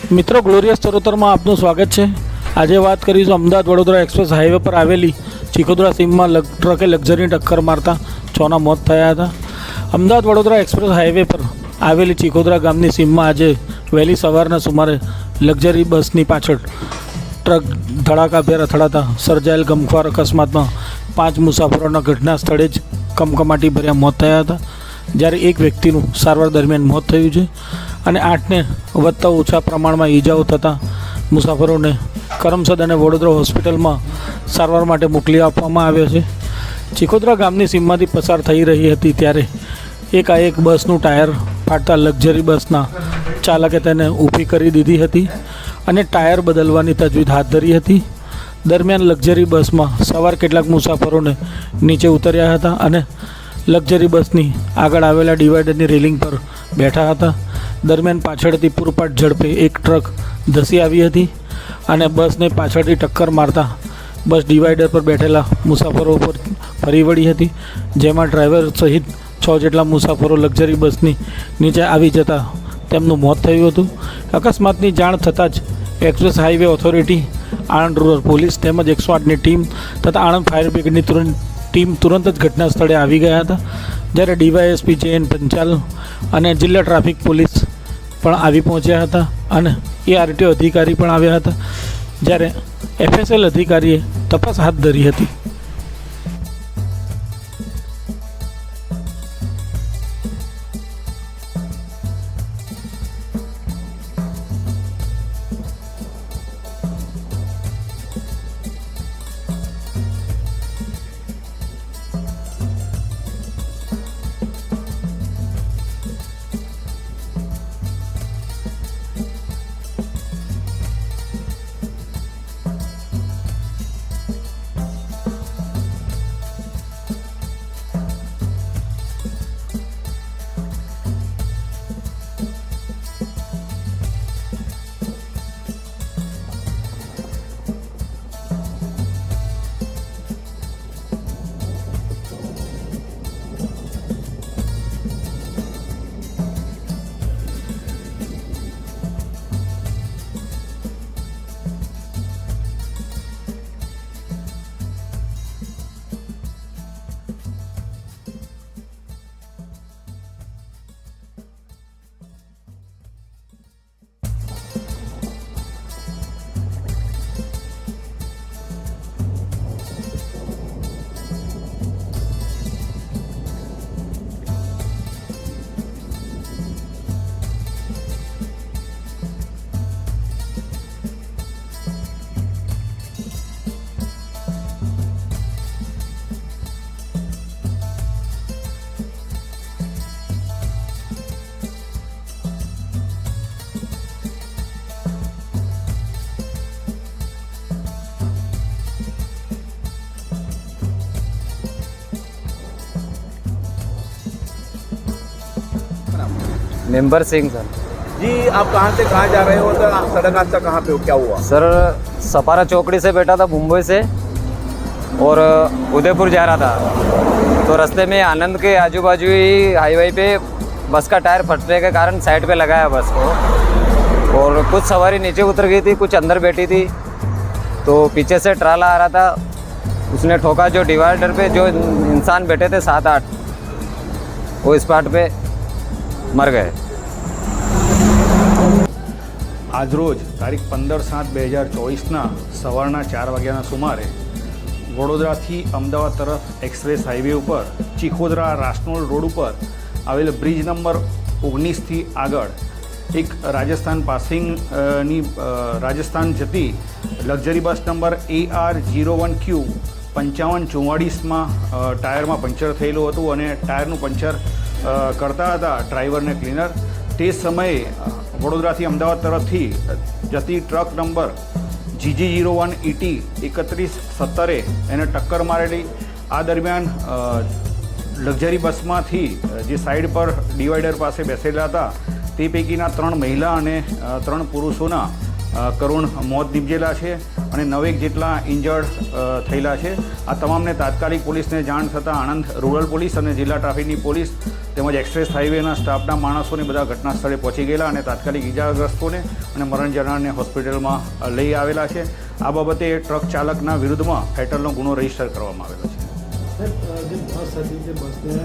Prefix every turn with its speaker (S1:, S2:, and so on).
S1: મિત્રો ગ્લોરિયસ ચરોતરમાં આપનું સ્વાગત છે। આજે વાત કરીશું અમદાવાદ વડોદરા એક્સપ્રેસ હાઈવે પર આવેલી ચીખોદરા સીમમાં ટ્રકે લક્ઝરીની ટક્કર મારતા 6ના મોત થયા હતા। અમદાવાદ વડોદરા એક્સપ્રેસ હાઈવે પર આવેલી ચીખોદરા ગામની સીમમાં આજે વહેલી સવારના સુમારે લક્ઝરી બસની પાછળ ટ્રક ધડાકાભેર અથડાતા સર્જાયેલ ગમખ્વાર અકસ્માતમાં 5 મુસાફરોના ઘટના સ્થળે જ કમકમાટી ભર્યા મોત થયા હતા, જ્યારે એક વ્યક્તિનું સારવાર દરમિયાન મોત થયું છે અને 8ને વધતા ઓછા પ્રમાણમાં ઈજાઓ થતાં મુસાફરોને કરમસદ અને વડોદરા હોસ્પિટલમાં સારવાર માટે મોકલી આપવામાં આવ્યા છે। ચીખોદરા ગામની સીમમાંથી પસાર થઈ રહી હતી ત્યારે એકાએક બસનું ટાયર ફાટતા લક્ઝરી બસના ચાલકે તેને ઊભી કરી દીધી હતી અને ટાયર બદલવાની તજવીજ હાથ ધરી હતી। દરમિયાન લક્ઝરી બસમાં સવાર કેટલાક મુસાફરોને નીચે ઉતર્યા હતા અને લક્ઝરી બસની આગળ આવેલા ડિવાઈડરની રેલિંગ પર બેઠા હતા। દરમિયાન પાછળથી પૂરપાટ ઝડપે એક ટ્રક ધસી આવી હતી અને બસને પાછળથી ટક્કર મારતા બસ ડિવાઈડર પર બેઠેલા મુસાફરો પર ફરી વળી હતી, જેમાં ડ્રાઈવર સહિત 6 જેટલા મુસાફરો લક્ઝરી બસની નીચે આવી જતાં તેમનું મોત થયું હતું। અકસ્માતની જાણ થતાં જ express highway authority, Anand rural police તેમજ 108ની ટીમ તથા આણંદ ફાયર બ્રિગેડની ટીમ તુરંત જ ઘટના સ્થળે આવી ગયા હતા, જ્યારે ડીવાયએસપી JN પંચાલ અને જિલ્લા ટ્રાફિક પોલીસ પણ આવી પહોંચ્યા હતા અને ARTO અધિકારી પણ આવ્યા હતા, જ્યારે FSL અધિકારીએ તપાસ હાથ ધરી હતી।
S2: Member Singh sir.
S3: जी, आप कहाँ से कहाँ जा रहे हो? तो सड़क हादसा कहाँ पे हो, क्या हुआ?
S2: सर सपारा चौकड़ी से बैठा था मुंबई से और उदयपुर जा रहा था, तो रास्ते में आनंद के आजू बाजू ही हाईवे पे बस का टायर फटने के कारण साइड पे लगाया बस को, और कुछ सवारी नीचे उतर गई थी, कुछ अंदर बैठी थी, तो पीछे से ट्राला आ रहा था, उसने ठोका जो डिवाइडर पे जो इंसान बैठे थे 7-8, वो स्पॉट पे मर गए।
S4: આજરોજ તારીખ 15/7/2024ના સવારના 4 વાગ્યાના સુમારે વડોદરાથી અમદાવાદ તરફ એક્સપ્રેસ હાઈવે ઉપર ચીખોદરા રાસનોલ રોડ ઉપર આવેલ બ્રિજ નંબર 19થી આગળ એક રાજસ્થાન પાસિંગની રાજસ્થાન જતી લક્ઝરી બસ નંબર AR01Q 5544માં ટાયરમાં પંચર થયેલું હતું અને ટાયરનું પંચર કરતા હતા ડ્રાઈવરને ક્લીનર। તે સમયે વડોદરાથી અમદાવાદ તરફથી જતી ટ્રક નંબર GG01 ET 3170 એને ટક્કર મારેલી। આ દરમિયાન લક્ઝરી બસમાંથી જે સાઈડ પર ડિવાઈડર પાસે બેસેલા હતા તે પૈકીના 3 મહિલા અને 3 પુરુષોના કરુણ મોત નીપજેલા છે અને 9 જેટલા ઇન્જર્ડ થયેલા છે. આ તમામને તાત્કાલિક પોલીસને જાણ થતાં આણંદ રૂરલ પોલીસ અને જિલ્લા ટ્રાફિકની પોલીસ તેમજ એક્સપ્રેસ હાઈવેના સ્ટાફના માણસોને બધા ઘટના સ્થળે પહોંચી ગયેલા અને તાત્કાલિક ઇજાગ્રસ્તોને અને મરણ જનારને હોસ્પિટલમાં લઈ આવેલા છે. આ બાબતે ટ્રક ચાલકના વિરુદ્ધમાં ફેટલનો ગુનો રજીસ્ટર કરવામાં આવેલો છે.